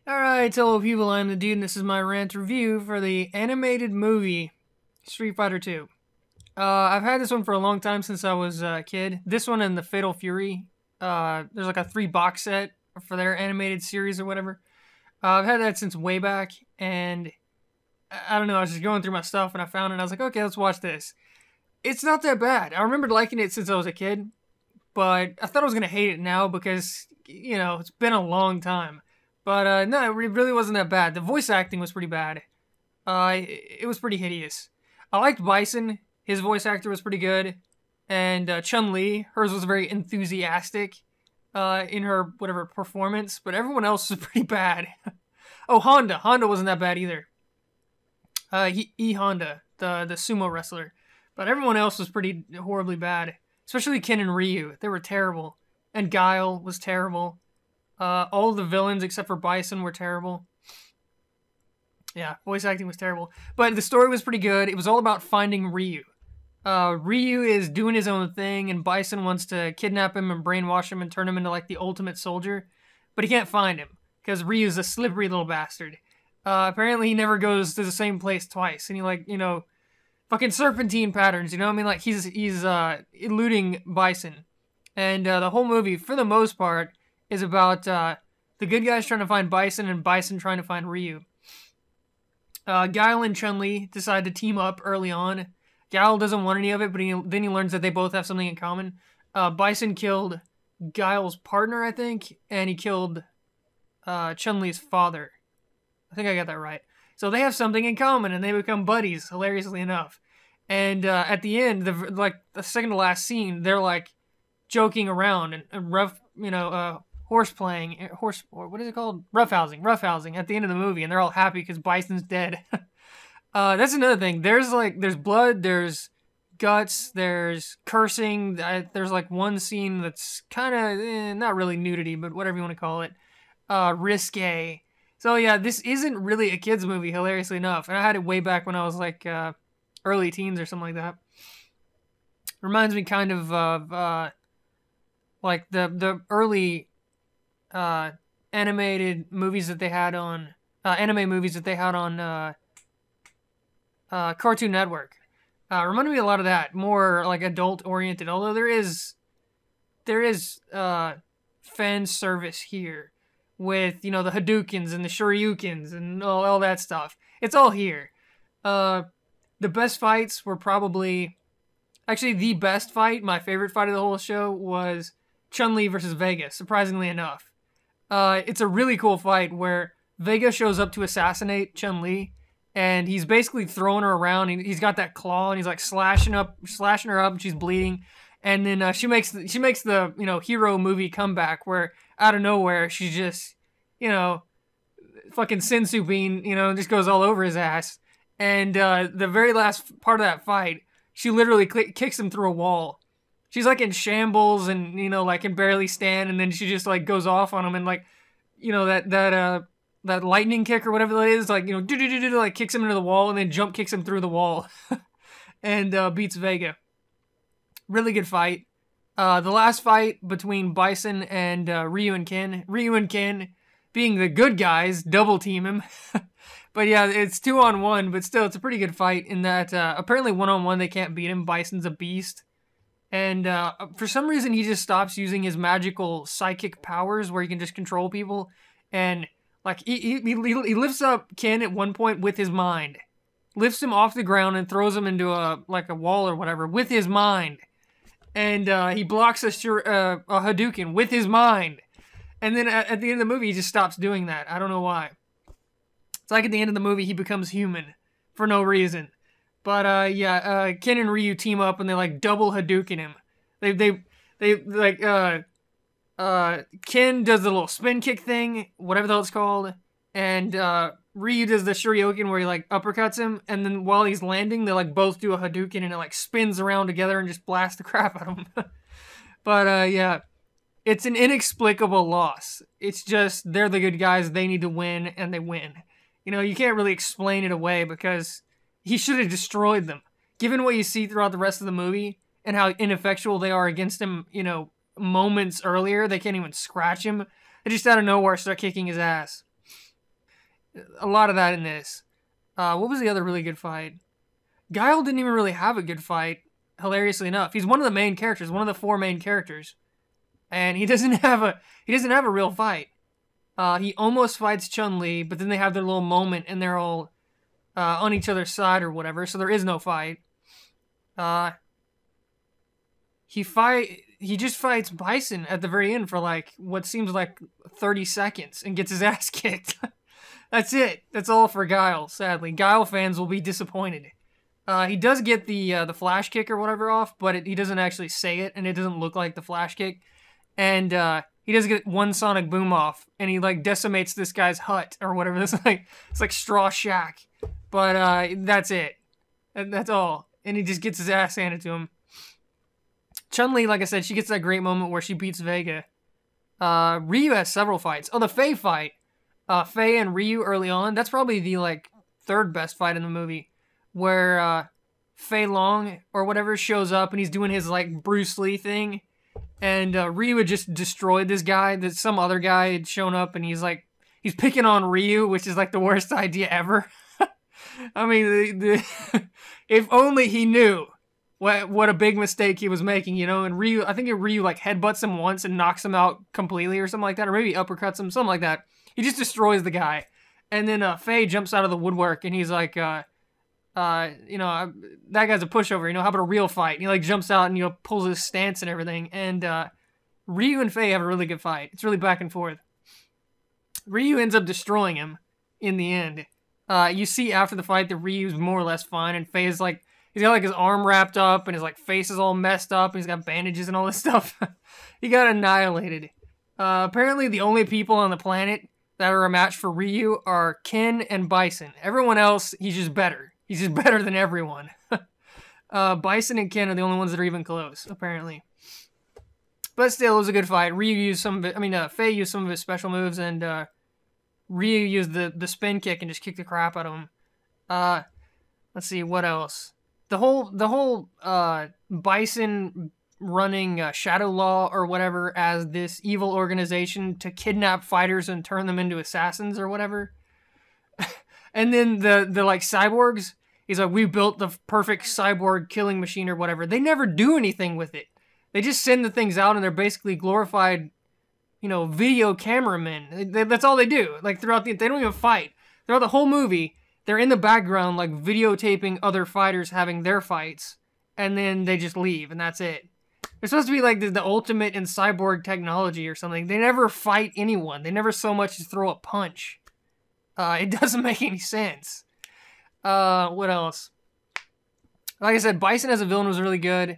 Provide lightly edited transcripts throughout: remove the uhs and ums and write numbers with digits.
Alright, hello people, I'm the dude and this is my rant review for the animated movie Street Fighter 2. I've had this one for a long time since I was a kid. This one and the Fatal Fury. There's like a 3-box set for their animated series or whatever. I've had that since way back, and I don't know, I was just going through my stuff and I found it and I was like, okay, let's watch this. It's not that bad. I remember liking it since I was a kid, but I thought I was going to hate it now because, you know, it's been a long time. But no, it really wasn't that bad. The voice acting was pretty bad. It was pretty hideous. I liked Bison. His voice actor was pretty good. And Chun-Li, hers was very enthusiastic in her whatever performance. But everyone else was pretty bad. Oh, Honda. Honda wasn't that bad either. Honda, the sumo wrestler. But everyone else was pretty horribly bad. Especially Ken and Ryu. They were terrible. And Guile was terrible. All the villains except for Bison were terrible. Yeah, voice acting was terrible. But the story was pretty good. It was all about finding Ryu. Ryu is doing his own thing, and Bison wants to kidnap him and brainwash him and turn him into, like, the ultimate soldier. But he can't find him, because Ryu's a slippery little bastard. Apparently he never goes to the same place twice, and he, like, you know, fucking serpentine patterns, you know what I mean? Like, he's eluding Bison. And the whole movie, for the most part, is about the good guys trying to find Bison and Bison trying to find Ryu. Guile and Chun-Li decide to team up early on. Guile doesn't want any of it, but then he learns that they both have something in common. Bison killed Guile's partner, I think, and he killed Chun-Li's father. I think I got that right. So they have something in common, and they become buddies, hilariously enough. And at the end, the second to last scene, they're like joking around and rough, you know, what is it called? Roughhousing at the end of the movie, and they're all happy because Bison's dead. That's another thing. There's blood, there's guts, there's cursing. There's like one scene that's kind of not really nudity, but whatever you want to call it, risque. So yeah, this isn't really a kids movie, hilariously enough. And I had it way back when I was like early teens or something like that. Reminds me kind of like the early animated movies that they had on anime movies that they had on Cartoon Network. Reminded me a lot of that, more like adult oriented. Although there is fan service here with, you know, the Hadoukens and the Shoryukens and all that stuff. It's all here. The best fights were probably actually the best fight. My favorite fight of the whole show was Chun-Li versus Vega. Surprisingly enough. It's a really cool fight where Vega shows up to assassinate Chun-Li, and he's basically throwing her around. He's got that claw, and he's like slashing her up, and she's bleeding. And then she makes the, you know, hero movie comeback where out of nowhere she's just, you know, fucking senzu bean, you know, just goes all over his ass. And the very last part of that fight, she literally kicks him through a wall. She's like in shambles and, you know, like can barely stand, and then she just like goes off on him and, like, you know, that lightning kick or whatever that is, like, you know, like kicks him into the wall and then jump kicks him through the wall and beats Vega. Really good fight. The last fight between Bison and Ryu and Ken being the good guys, double team him. But yeah, it's 2-on-1, but still it's a pretty good fight in that apparently 1-on-1 they can't beat him. Bison's a beast. And for some reason, he just stops using his magical psychic powers where he can just control people. And, like, he lifts up Ken at one point with his mind. Lifts him off the ground and throws him into a wall or whatever with his mind. And he blocks a Hadouken with his mind. And then at the end of the movie, he just stops doing that. I don't know why. It's like at the end of the movie, he becomes human for no reason. But yeah, Ken and Ryu team up and they like double Hadouken him. They like Ken does the little spin kick thing, whatever the hell it's called, and Ryu does the Shoryuken where he like uppercuts him, and then while he's landing, they like both do a Hadouken and it like spins around together and just blasts the crap out of him. But yeah, it's an inexplicable loss. It's just they're the good guys, they need to win, and they win. You know, you can't really explain it away because he should have destroyed them. Given what you see throughout the rest of the movie and how ineffectual they are against him, you know, moments earlier, they can't even scratch him. They just out of nowhere start kicking his ass. A lot of that in this. What was the other really good fight? Guile didn't even really have a good fight, hilariously enough. He's one of the main characters, one of the 4 main characters. And he doesn't have a real fight. He almost fights Chun-Li, but then they have their little moment and they're all on each other's side or whatever, so there is no fight. He just fights Bison at the very end for like what seems like 30 seconds and gets his ass kicked. That's it. That's all for Guile, sadly. Guile fans will be disappointed. He does get the flash kick or whatever off, but he doesn't actually say it, and it doesn't look like the flash kick. And he does get one sonic boom off, and he like decimates this guy's hut or whatever. It's like straw shack, but that's it. And that's all. And he just gets his ass handed to him. Chun-Li, like I said, she gets that great moment where she beats Vega. Ryu has several fights. Oh, the Fei fight. Fei and Ryu early on. That's probably the like 3rd best fight in the movie, where Fei Long or whatever shows up and he's doing his like Bruce Lee thing, and Ryu had just destroyed this guy. That some other guy had shown up and he's picking on Ryu, which is like the worst idea ever. I mean, if only he knew what a big mistake he was making, you know. And Ryu, I think Ryu like headbutts him once and knocks him out completely or something like that, or maybe uppercuts him, something like that. He just destroys the guy. And then Fei jumps out of the woodwork and he's like, you know, that guy's a pushover, you know, how about a real fight? And he like jumps out and, you know, pulls his stance and everything. And Ryu and Fei have a really good fight. It's really back and forth. Ryu ends up destroying him in the end. You see after the fight that Ryu's more or less fine, and Fei is like, he's got like his arm wrapped up and his like face is all messed up and he's got bandages and all this stuff. He got annihilated. Apparently the only people on the planet that are a match for Ryu are Ken and Bison. Everyone else, he's just better. He's just better than everyone. Bison and Ken are the only ones that are even close, apparently. But still, it was a good fight. Ryu used some of it. I mean, Fei used some of his special moves, and Ryu used the spin kick and just kicked the crap out of him. Let's see, what else? The whole Bison running Shadow Law or whatever as this evil organization to kidnap fighters and turn them into assassins or whatever. And then the like cyborgs, he's like, we built the perfect cyborg killing machine or whatever. They never do anything with it. They just send the things out and they're basically glorified, you know, video cameramen. That's all they do. Like throughout they don't even fight. Throughout the whole movie, they're in the background like videotaping other fighters having their fights, and then they just leave, and that's it. They're supposed to be like the ultimate in cyborg technology or something. They never fight anyone. They never so much as throw a punch. It doesn't make any sense. What else? Like I said, Bison as a villain was really good.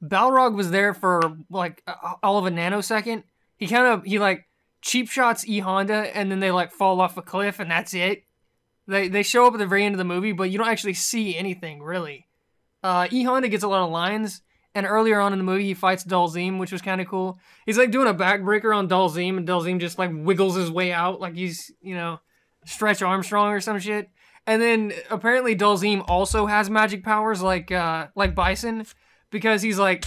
Balrog was there for like all of a nanosecond. He like cheap shots E Honda and then they like fall off a cliff and that's it. They show up at the very end of the movie, but you don't actually see anything really. E Honda gets a lot of lines, and earlier on in the movie he fights Dalzim, which was kind of cool. He's like doing a backbreaker on Dalzim, and Dalzim just like wiggles his way out like he's, you know, Stretch Armstrong or some shit. And then apparently Dalzim also has magic powers like Bison, because he's like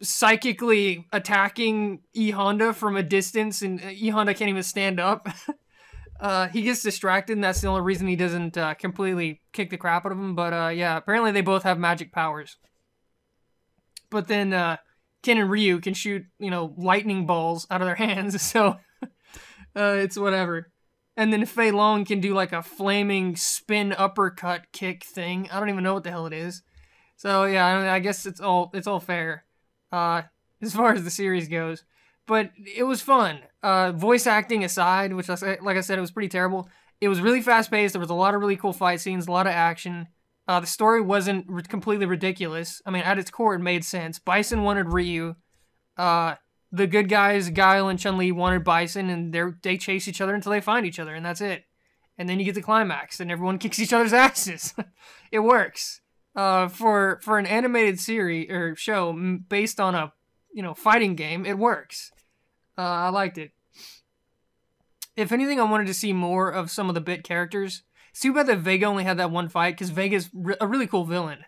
psychically attacking E Honda from a distance, and E Honda can't even stand up. He gets distracted, and that's the only reason he doesn't completely kick the crap out of him. But yeah, apparently they both have magic powers. But then Ken and Ryu can shoot, you know, lightning balls out of their hands, so it's whatever. And then Fei Long can do like a flaming spin uppercut kick thing. I don't even know what the hell it is. So yeah, I guess it's all fair as far as the series goes. But it was fun. Voice acting aside, which like I said, it was pretty terrible. It was really fast paced. There was a lot of really cool fight scenes, a lot of action. The story wasn't completely ridiculous. I mean, at its core, it made sense. Bison wanted Ryu. The good guys, Guile and Chun-Li, wanted Bison, and they chase each other until they find each other, and that's it. And then you get the climax, and everyone kicks each other's asses. It works. For an animated series or show based on a, you know, fighting game, it works. I liked it. If anything, I wanted to see more of some of the bit characters. It's too bad that Vega only had that one fight, because Vega's a really cool villain.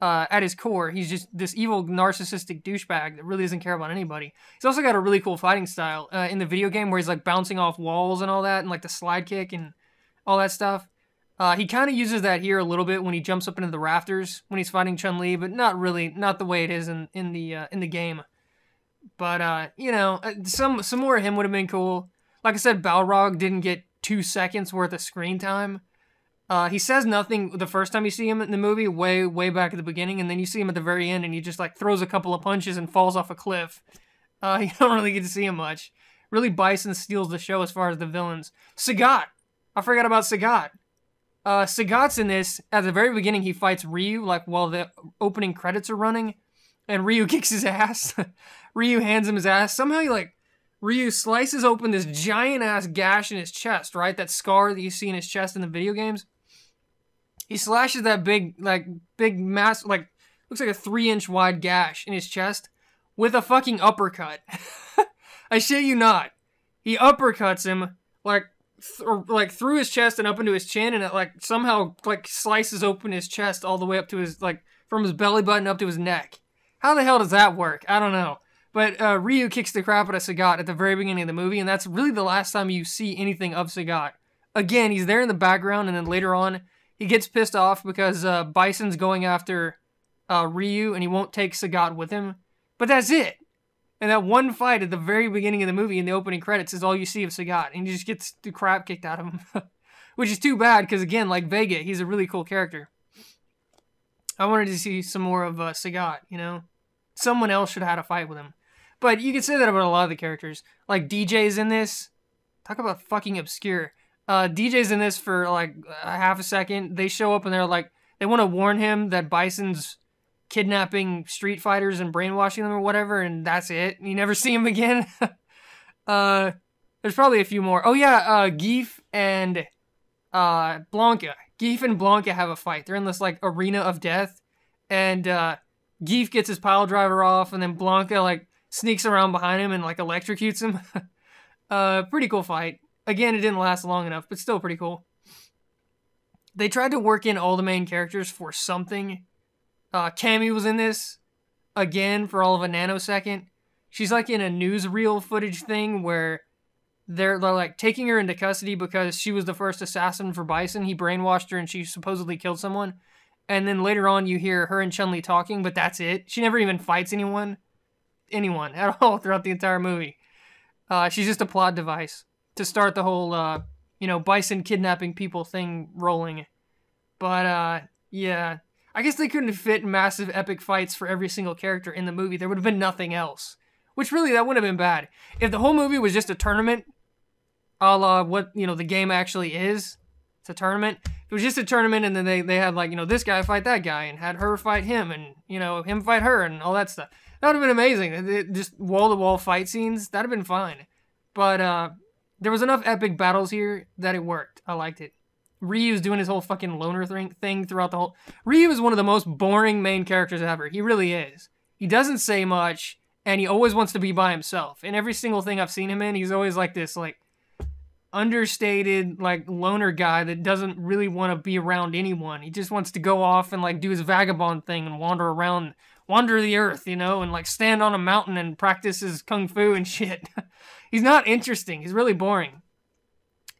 At his core, he's just this evil, narcissistic douchebag that really doesn't care about anybody. He's also got a really cool fighting style in the video game where he's like bouncing off walls and all that, and like the slide kick, and all that stuff. He kind of uses that here a little bit when he jumps up into the rafters when he's fighting Chun-Li, but not really, not the way it is in the game. But you know, some more of him would have been cool. Like I said, Balrog didn't get 2 seconds worth of screen time. He says nothing the first time you see him in the movie, way back at the beginning, and then you see him at the very end, and he just like throws a couple of punches and falls off a cliff. You don't really get to see him much. Really, Bison steals the show as far as the villains. Sagat! I forgot about Sagat. Sagat's in this. At the very beginning, he fights Ryu, like, while the opening credits are running, and Ryu kicks his ass. Ryu hands him his ass. Somehow, Ryu slices open this giant-ass gash in his chest, right? That scar that you see in his chest in the video games. He slashes that big mass, like, looks like a 3-inch wide gash in his chest with a fucking uppercut. I shit you not. He uppercuts him, like through his chest and up into his chin, and it like somehow like slices open his chest all the way up to his, like, from his belly button up to his neck. How the hell does that work? I don't know. But Ryu kicks the crap out of Sagat at the very beginning of the movie, and that's really the last time you see anything of Sagat. Again, he's there in the background, and then later on, he gets pissed off because Bison's going after Ryu, and he won't take Sagat with him. But that's it. And that one fight at the very beginning of the movie in the opening credits is all you see of Sagat, and he just gets the crap kicked out of him. Which is too bad, because again, like Vega, he's a really cool character. I wanted to see some more of Sagat, you know? Someone else should have had a fight with him. But you can say that about a lot of the characters. Like, DJ's in this. Talk about fucking obscure. DJ's in this for, like, a half a second. They show up and they're like, they want to warn him that Bison's kidnapping street fighters and brainwashing them or whatever, and that's it. You never see him again. There's probably a few more. Oh, yeah, Geef and Blanca. Geef and Blanca have a fight. They're in this, like, arena of death, and Geef gets his pile driver off, and then Blanca, like, sneaks around behind him and, like, electrocutes him. Pretty cool fight. Again, it didn't last long enough, but still pretty cool. They tried to work in all the main characters for something. Cammy was in this, again, for all of a nanosecond. She's, like, in a newsreel footage thing where they're like, taking her into custody because she was the first assassin for Bison. He brainwashed her and she supposedly killed someone. And then later on, you hear her and Chun-Li talking, but that's it. She never even fights anyone at all throughout the entire movie. She's just a plot device to start the whole, Bison kidnapping people thing rolling. But, yeah. I guess they couldn't fit massive epic fights for every single character in the movie. There would have been nothing else. Which really, that wouldn't have been bad. If the whole movie was just a tournament, a la what, the game actually is. It's a tournament. If it was just a tournament and then they had, like, this guy fight that guy and had her fight him and, him fight her and all that stuff. That would have been amazing. Just wall-to-wall fight scenes, that would have been fine. But there was enough epic battles here that it worked. I liked it. Ryu's doing his whole fucking loner thing throughout the whole... Ryu is one of the most boring main characters ever. He really is. He doesn't say much, and he always wants to be by himself. In every single thing I've seen him in, he's always like this, like, understated, like, loner guy that doesn't really want to be around anyone. He just wants to go off and, like, do his vagabond thing and wander the earth, and, like, stand on a mountain and practice his kung fu and shit. He's not interesting. He's really boring.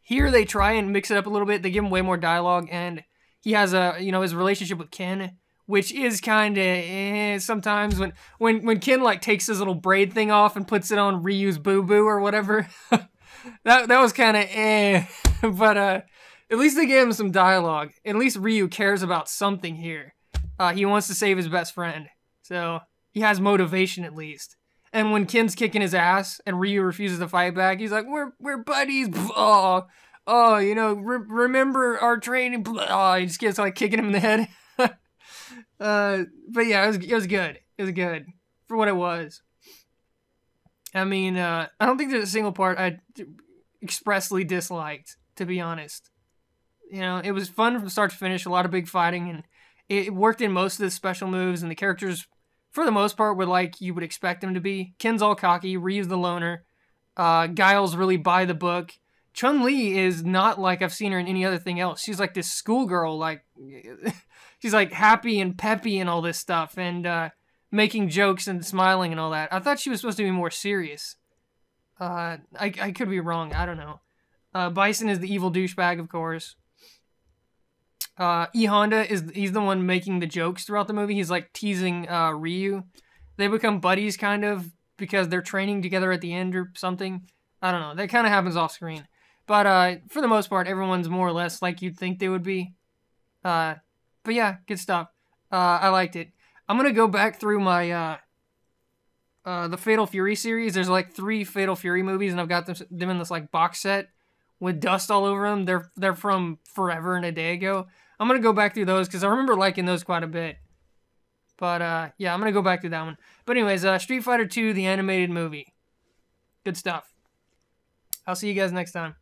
Here they try and mix it up a little bit. They give him way more dialogue, and he has his relationship with Ken, which is kind of sometimes when Ken, like, takes his little braid thing off and puts it on Ryu's boo-boo or whatever. that was kind of but at least they gave him some dialogue. At least Ryu cares about something here. He wants to save his best friend, so he has motivation at least. And when Ken's kicking his ass and Ryu refuses to fight back, he's like, we're buddies. Remember our training. He just gets, like, kicking him in the head. But yeah, it was good. It was good for what it was. I mean, I don't think there's a single part I expressly disliked, to be honest. It was fun from start to finish, a lot of big fighting, and it worked in most of the special moves, and the characters, for the most part, were like you would expect them to be. Ken's all cocky, Ryu's the loner, Guile's really by the book. Chun-Li is not like I've seen her in any other thing else. She's like this schoolgirl, like, she's like happy and peppy and all this stuff, and making jokes and smiling and all that. I thought she was supposed to be more serious. I could be wrong, I don't know. Bison is the evil douchebag, of course. E Honda he's the one making the jokes throughout the movie. He's like teasing Ryu. They become buddies kind of because they're training together at the end or something. I don't know. That kind of happens off screen. But for the most part, everyone's more or less like you'd think they would be. But yeah, good stuff. I liked it. I'm gonna go back through my the Fatal Fury series. There's like 3 Fatal Fury movies, and I've got them in this like box set with dust all over them. They're from forever and a day ago. I'm gonna go back through those because I remember liking those quite a bit. But yeah, I'm gonna go back through that one. But anyways, Street Fighter 2, the animated movie. Good stuff. I'll see you guys next time.